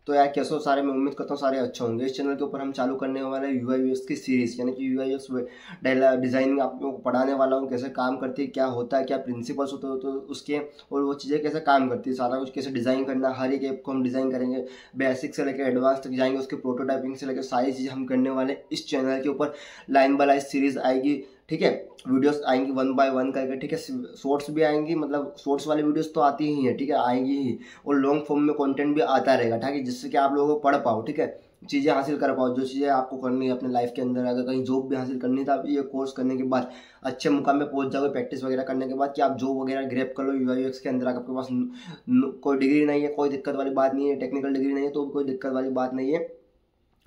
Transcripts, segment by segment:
तो यार कैसे हो सारे, मैं उम्मीद करता हूँ सारे अच्छे होंगे। इस चैनल के ऊपर हम चालू करने वाले हैं यूआई यूएक्स की सीरीज, यानी कि यूआई यूएक्स डिजाइनिंग आप लोगों को पढ़ाने वाला हूँ। कैसे काम करती है, क्या होता है, क्या प्रिंसिपल्स होते हैं तो उसके, और वो चीज़ें कैसे काम करती है, सारा कुछ कैसे डिज़ाइन करना, हर एक ऐप को हम डिज़ाइन करेंगे। बेसिक से लेकर एडवांस तक जाएंगे, उसके प्रोटोटाइपिंग से लेकर सारी चीज़ें हम करने वाले इस चैनल के ऊपर। लाइन बाय लाइन सीरीज आएगी, ठीक है। वीडियोस आएंगी वन बाय वन करके, ठीक है। शॉर्ट्स भी आएंगी, मतलब शॉर्ट्स वाली वीडियोस तो आती ही है, ठीक है, आएंगी ही। और लॉन्ग फॉर्म में कंटेंट भी आता रहेगा, ठीक है, जिससे कि आप लोगों को पढ़ पाओ, ठीक है, चीज़ें हासिल कर पाओ, जो चीज़ें आपको करनी है अपने लाइफ के अंदर। अगर कहीं जॉब भी हासिल करनी है तो आप ये कोर्स करने के बाद अच्छे मुकाम पे पहुंच जाओगे, प्रैक्टिस वगैरह करने के बाद, कि आप जॉब वगैरह ग्रैब कर लो यूआई यूएक्स के अंदर। आपके पास कोई डिग्री नहीं है, कोई दिक्कत वाली बात नहीं है, टेक्निकल डिग्री नहीं है तो कोई दिक्कत वाली बात नहीं है।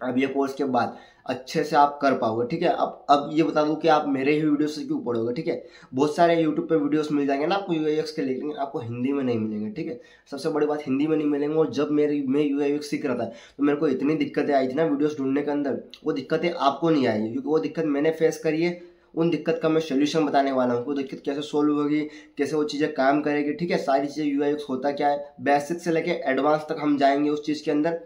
अब ये कोर्स के बाद अच्छे से आप कर पाओगे, ठीक है। अब ये बता दूं कि आप मेरे ही वीडियो से क्यों पढ़ोगे, ठीक है। बहुत सारे यूट्यूब पे वीडियोस मिल जाएंगे ना आपको यूआई यूएक्स के, लेकिन आपको हिंदी में नहीं मिलेंगे, ठीक है। सबसे बड़ी बात, हिंदी में नहीं मिलेंगे। और जब मैं यूआई यूएक्स सीख रहा था तो मेरे को इतनी दिक्कतें आई थी ना वीडियोस ढूंढने के अंदर, वो दिक्कतें आपको नहीं आएगी, क्योंकि वो दिक्कत मैंने फेस करी है। उन दिक्कत का मैं सोल्यूशन बताने वाला हूँ, वो दिक्कत कैसे सोल्व होगी, कैसे वो चीज़ें काम करेगी, ठीक है। सारी चीज़ें यूआई यूएक्स होता क्या है, बेसिक से लेके एडवांस तक हम जाएंगे उस चीज़ के अंदर।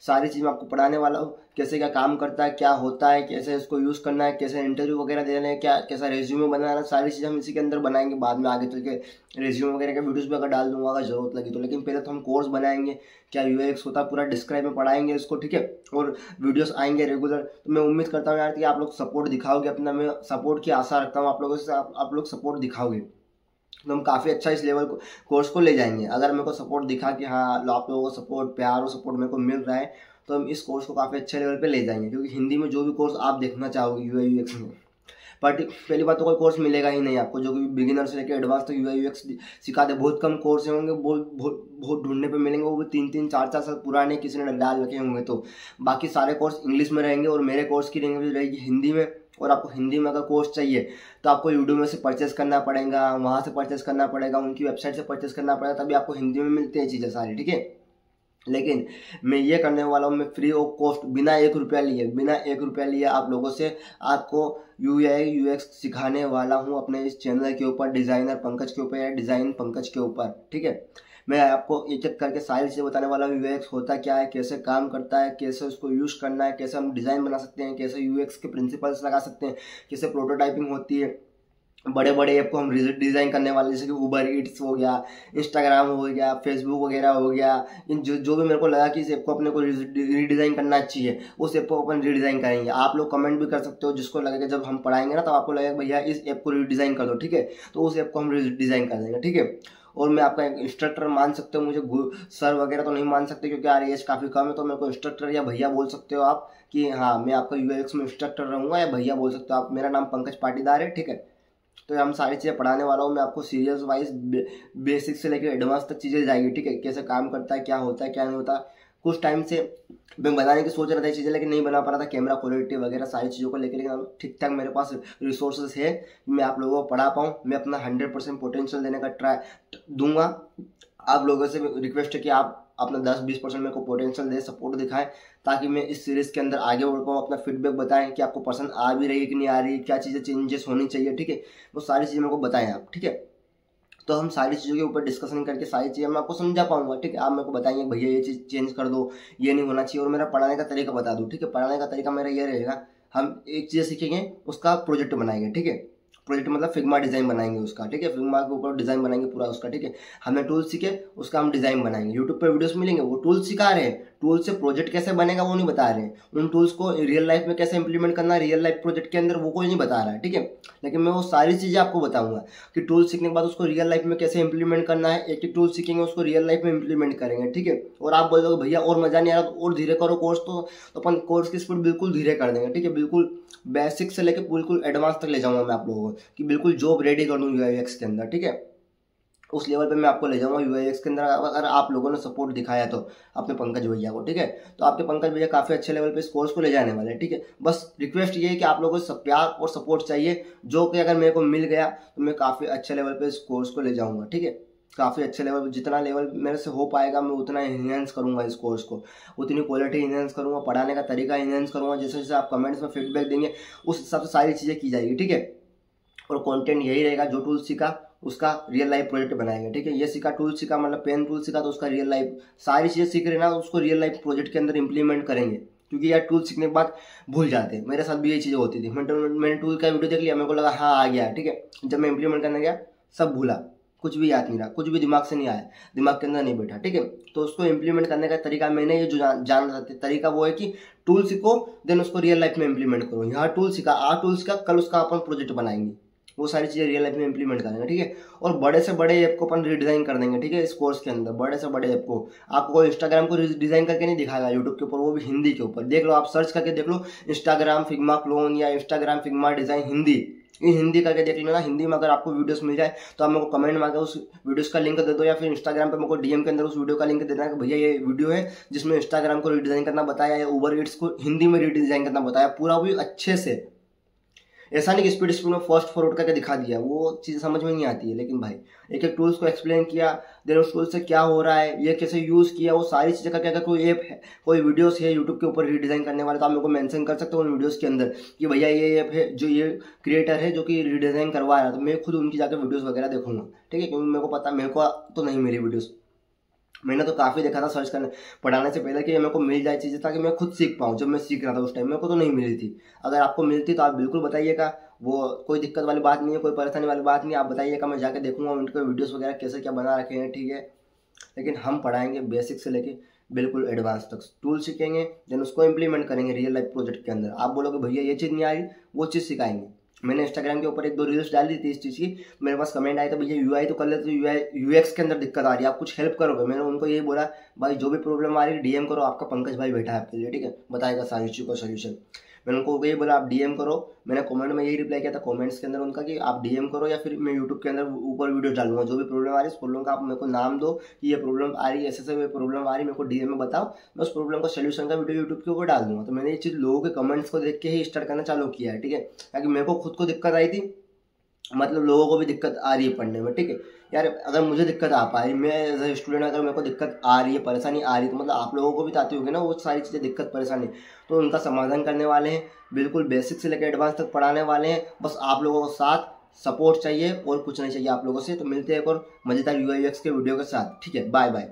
सारी चीज़ मैं आपको पढ़ाने वाला हूँ, कैसे क्या काम करता है, क्या होता है, कैसे इसको यूज़ करना है, कैसे इंटरव्यू वगैरह देना है, क्या कैसा रेज्यूमे बनाना है, सारी चीज़ हम इसी के अंदर बनाएंगे। बाद में आगे चल के रेज्यूमे वगैरह के वीडियोस भी अगर डाल दूंगा अगर जरूरत लगी तो, लेकिन पहले तो हम कोर्स बनाएंगे, क्या यूएक्स होता है पूरा डिस्क्राइब में पढ़ाएंगे इसको, ठीक है। और वीडियोस आएंगे रेगुलर। तो मैं उम्मीद करता हूँ यार कि आप लोग सपोर्ट दिखाओगे अपना, मैं सपोर्ट की आशा रखता हूँ आप लोगों से, आप लोग सपोर्ट दिखाओगे तो हम काफ़ी अच्छा इस लेवल को कोर्स को ले जाएंगे। अगर मेरे को सपोर्ट दिखा कि हाँ आप लोगों को सपोर्ट, प्यार और सपोर्ट मेरे को मिल रहा है, तो हम इस कोर्स को काफ़ी अच्छे लेवल पे ले जाएंगे। क्योंकि हिंदी में जो भी कोर्स आप देखना चाहोगे यूआई यूएक्स में, पहली बात तो कोई कोर्स मिलेगा ही नहीं आपको जो कि बिगिनर से लेकर एडवांस तक यूआई यूएक्स सिखा दे। बहुत कम कोर्स होंगे, बहुत ढूंढने पे मिलेंगे, वो भी 3-3 4-4 साल पुराने किसी ने डाल रखे होंगे। तो बाकी सारे कोर्स इंग्लिश में रहेंगे और मेरे कोर्स की लैंग्वेज रहेगी हिंदी में। और आपको हिंदी में अगर कोर्स चाहिए तो आपको यूट्यूब में से परचेस करना पड़ेगा, वहाँ से परचेस करना पड़ेगा, उनकी वेबसाइट से परचेस करना पड़ेगा, तभी आपको हिंदी में मिलती है चीज़ें सारी, ठीक है। लेकिन मैं ये करने वाला हूँ, मैं फ्री ऑफ कॉस्ट, बिना 1 रुपया लिए आप लोगों से आपको यूआई यूएक्स सिखाने वाला हूँ अपने इस चैनल के ऊपर, डिज़ाइनर पंकज के ऊपर या डिज़ाइन पंकज के ऊपर, ठीक है। मैं आपको एक एक करके सारी चीज़ें बताने वाला हूँ। यूएक्स होता क्या है, कैसे काम करता है, कैसे उसको यूज़ करना है, कैसे हम डिज़ाइन बना सकते हैं, कैसे यूएक्स के प्रिंसिपल्स लगा सकते हैं, कैसे प्रोटोटाइपिंग होती है। बड़े बड़े ऐप को हम डिज़ाइन करने वाले, जैसे कि उबर ईट्स हो गया, इंस्टाग्राम हो गया, फेसबुक वगैरह हो गया। इन जो भी मेरे को लगा कि इस ऐप को अपने को रीडिज़ाइन करना चाहिए, उस ऐप को अपन रीडिज़ाइन करेंगे। आप लोग कमेंट भी कर सकते हो, जिसको लगेगा जब हम पढ़ाएंगे ना तब आपको लगेगा भैया इस ऐप को रीडिज़ाइन कर दो, ठीक है, तो उस ऐप को हम डिज़ाइन कर देंगे, ठीक है। और मैं आपका एक इंस्ट्रक्टर मान सकते हो, मुझे सर वगैरह तो नहीं मान सकते क्योंकि यार एज काफ़ी कम है। तो मेरे को इंस्ट्रक्टर या भैया बोल सकते हो आप, कि हाँ मैं आपका यूएक्स में इंस्ट्रक्टर रहूँगा, या भैया बोल सकते हो आप। मेरा नाम पंकज पाटीदार है, ठीक है। तो हम सारी चीज़ें पढ़ाने वाला हूँ मैं आपको, सीरियस वाइज बेसिक से लेकर एडवांस तक चीज़ें जाएगी, ठीक है। कैसे काम करता है, क्या होता है, क्या नहीं होता। कुछ टाइम से मैं बनाने की सोच रहा था चीज़ें, लेकिन नहीं बना पा रहा था, कैमरा क्वालिटी वगैरह सारी चीज़ों को लेकर। लेकिन ठीक ठाक मेरे पास रिसोर्सेज है, मैं आप लोगों को पढ़ा पाऊँ। मैं अपना 100% पोटेंशियल देने का ट्राई दूंगा। आप लोगों से रिक्वेस्ट है कि आप अपना 10-20% मेरे को पोटेंशियल दे, सपोर्ट दिखाएं, ताकि मैं इस सीरीज़ के अंदर आगे बढ़ पाऊँ। अपना फीडबैक बताएं कि आपको पसंद आ भी रही है कि नहीं आ रही, क्या चीज़ें चेंजेस होनी चाहिए, ठीक है। वो सारी चीज़ें मेरे को बताएं आप, ठीक है। तो हम सारी चीज़ों के ऊपर डिस्कशन करके सारी चीज़ें मैं आपको समझा पाऊंगा, ठीक है। आप मेरे को बताएंगे भैया ये चीज़ चेंज कर दो, ये नहीं होना चाहिए, और मेरा पढ़ाने का तरीका बता दूँ, ठीक है। पढ़ाने का तरीका मेरा ये रहेगा, हम एक चीज़ सीखेंगे, उसका प्रोजेक्ट बनाएंगे, ठीक है। प्रोजेक्ट मतलब फिग्मा डिज़ाइन बनाएंगे उसका, ठीक है। फिग्मा के ऊपर डिज़ाइन बनाएंगे पूरा उसका, ठीक है। हमने टूल सीखे, उसका हम डिज़ाइन बनाएंगे। यूट्यूब पर वीडियोस मिलेंगे, वो टूल सिखा रहे हैं, टूल से प्रोजेक्ट कैसे बनेगा वो नहीं बता रहे हैं। उन टूल्स को रियल लाइफ में कैसे इंप्लीमेंट करना है रियल लाइफ प्रोजेक्ट के अंदर, वो कोई नहीं बता रहा है, ठीक है। लेकिन मैं वो सारी चीज़ें आपको बताऊंगा कि टूल सीखने के बाद उसको रियल लाइफ में कैसे इंप्लीमेंट करना है। एक एक टूल सीखेंगे, उसको रियल लाइफ में इंप्लीमेंट करेंगे, ठीक है। और आप बोल दोगे भैया और मज़ा नहीं आ रहा और धीरे करो कोर्स, तो अपन कोर्स की स्पीड बिल्कुल धीरे कर देंगे, ठीक है। बिल्कुल बेसिक से लेकर बिल्कुल एडवांस तक ले जाऊंगा मैं आप लोगों को, कि बिल्कुल जॉब रेडी कर दूँ यूआईएक्स के अंदर, ठीक है। उस लेवल पे मैं आपको ले जाऊंगा यूआईएक्स के अंदर, अगर आप लोगों ने सपोर्ट दिखाया तो अपने पंकज भैया को, ठीक है। तो आपके पंकज भैया काफ़ी अच्छे लेवल पे इस कोर्स को ले जाने वाले हैं, ठीक है। बस रिक्वेस्ट ये है कि आप लोगों को प्यार और सपोर्ट चाहिए, जो कि अगर मेरे को मिल गया तो मैं काफ़ी अच्छे लेवल पे इस कोर्स को ले जाऊंगा, ठीक है। काफ़ी अच्छे लेवल, जितना लेवल मेरे से हो पाएगा मैं उतना इन्हेंस करूंगा इस कोर्स को, उतनी क्वालिटी इन्हेंस करूंगा, पढ़ाने का तरीका इन्हेंस करूंगा। जैसे जैसे आप कमेंट्स में फीडबैक देंगे उस हिसाब से सारी चीज़ें की जाएगी, ठीक है। और कंटेंट यही रहेगा, जो टूल सीखा उसका रियल लाइफ प्रोजेक्ट बनाएंगे। ठीक है, ये सीखा, टूल सीखा, मतलब पेन टूल सीखा, तो उसका रियल लाइफ सारी चीज़ें सीख रहे ना, उसको रियल लाइफ प्रोजेक्ट के अंदर इंप्लीमेंट करेंगे। क्योंकि यार टूल सीखने के बाद भूल जाते हैं, मेरे साथ भी ये चीज़ें होती थी। मैंने टूल का वीडियो देख लिया, मेरे को लगा हाँ आ गया, ठीक है, जब मैं इंप्लीमेंट करने गया सब भूला, कुछ भी याद नहीं रहा, कुछ भी दिमाग से नहीं आया, दिमाग के अंदर नहीं बैठा। ठीक है, तो उसको इंप्लीमेंट करने का तरीका मैंने ये जो जान सकते तरीका वो है कि टूल सीखो, देन उसको रियल लाइफ में इंप्लीमेंट करो। यहाँ टूल सीखा, आज टूल सीखा, कल उसका अपन प्रोजेक्ट बनाएंगे, वो सारी चीज़ें रियल लाइफ में इंप्लीमेंट करेंगे। ठीक है, और बड़े से बड़े ऐप को अपन रीडिज़ाइन कर देंगे। ठीक है, इस कोर्स के अंदर बड़े से बड़े ऐप को आपको इंस्टाग्राम को डिज़ाइन करके नहीं दिखाएगा यूट्यूब के ऊपर, वो भी हिंदी के ऊपर। देख लो, आप सर्च करके देख लो इंस्टाग्राम फिग्मा क्लोन या इंस्टाग्राम फिग्मा डिज़ाइन हिंदी, इन हिंदी करके देख लेना। हिंदी में अगर आपको वीडियोस मिल जाए तो आप मेरे को कमेंट में आकर उस वीडियोस का लिंक दे दो, या फिर इंस्टाग्राम पे मेरे को डीएम के अंदर उस वीडियो का लिंक देना है कि भैया ये वीडियो है जिसमें इंस्टाग्राम को रीडिज़ाइन करना बताया है, उबर ईट्स को हिंदी में रीडिज़ाइन करना बताया, पूरा भी अच्छे से। ऐसा नहीं कि स्पीड में फास्ट फॉरवर्ड करके दिखा दिया, वो चीज़ समझ में नहीं आती है। लेकिन भाई एक एक टूल्स को एक्सप्लेन किया, देन उस टूल से क्या हो रहा है, ये कैसे यूज़ किया, वो सारी चीज़ें करके। अगर कोई ऐप है, कोई वीडियोस है यूट्यूब के ऊपर रीडिज़ाइन करने वाले, तो आप मेरे को मेंशन कर सकते हो उन वीडियोस के अंदर कि भैया ये ऐप है जो ये क्रिएटर है जो कि रीडिज़ाइन करवा रहा है, तो मैं खुद उनकी जाकर वीडियोज़ वगैरह देखूंगा। ठीक है, क्योंकि मेरे को पता, मेरे को तो नहीं मिली वीडियोज़, मैंने तो काफ़ी देखा था सर्च करने पढ़ाने से पहले कि मेरे को मिल जाए चीज़ें ताकि मैं खुद सीख पाऊँ। जब मैं सीख रहा था उस टाइम मेरे को तो नहीं मिली थी। अगर आपको मिलती तो आप बिल्कुल बताइएगा, वो कोई दिक्कत वाली बात नहीं है, कोई परेशानी वाली बात नहीं है, आप बताइएगा, मैं जाके देखूंगा उनके वीडियोस वगैरह कैसे क्या बना रखे हैं। ठीक है, लेकिन हम पढ़ाएंगे बेसिक से लेके बिल्कुल एडवांस तक, टूल सीखेंगे, देन उसको इंप्लीमेंट करेंगे रियल लाइफ प्रोजेक्ट के अंदर। आप बोलोगे भैया ये चीज़ नहीं आ रही, वो चीज़ सिखाएंगे। मैंने इंस्टाग्राम के ऊपर 1-2 रील्स डाल दी थी इस चीज़ की, मेरे पास कमेंट आए तो भैया यूआई तो कर लेते, तो यूएक्स के अंदर दिक्कत आ रही है, आप कुछ हेल्प करोगे। मैंने उनको ये बोला भाई जो भी प्रॉब्लम आ रही है डीएम करो, आपका पंकज भाई बैठा है आपके लिए, ठीक है, बताएगा सारी चीज़ का सोल्यूशन। मैंने उनको ये बोला आप डीएम करो, मैंने कमेंट में यही रिप्लाई किया था कमेंट्स के अंदर उनका कि आप डीएम करो, या फिर मैं यूट्यूब के अंदर ऊपर वीडियो डालूंगा, जो भी प्रॉब्लम आ रही है उस प्रॉब्लम का आप मेरे को नाम दो कि ये प्रॉब्लम आ रही है, ऐसे से प्रॉब्लम आ रही है, मेरे को डीएम में बताओ, मैं उस प्रॉब्लम का सोल्यूशन का वीडियो यूट्यूब के ऊपर डाल दूंगा। तो मैंने ये चीज़ लोगों के कमेंट्स को देख के ही स्टार्ट करना चालू किया है। ठीक है, ताकि मेरे को खुद को दिक्कत आई थी, मतलब लोगों को भी दिक्कत आ रही है पढ़ने में। ठीक है यार, अगर मुझे दिक्कत आ पा रही, मैं एज ए स्टूडेंट अगर मेरे को दिक्कत आ रही है, परेशानी आ रही है, तो मतलब आप लोगों को भी तो आती होगी ना वो सारी चीज़ें, दिक्कत परेशानी, तो उनका समाधान करने वाले हैं, बिल्कुल बेसिक से लेकर एडवांस तक पढ़ाने वाले हैं। बस आप लोगों को साथ सपोर्ट चाहिए और कुछ नहीं चाहिए आप लोगों से। तो मिलते हैं एक और मज़ेदार यूआई यूएक्स के वीडियो के साथ। ठीक है, बाय बाय।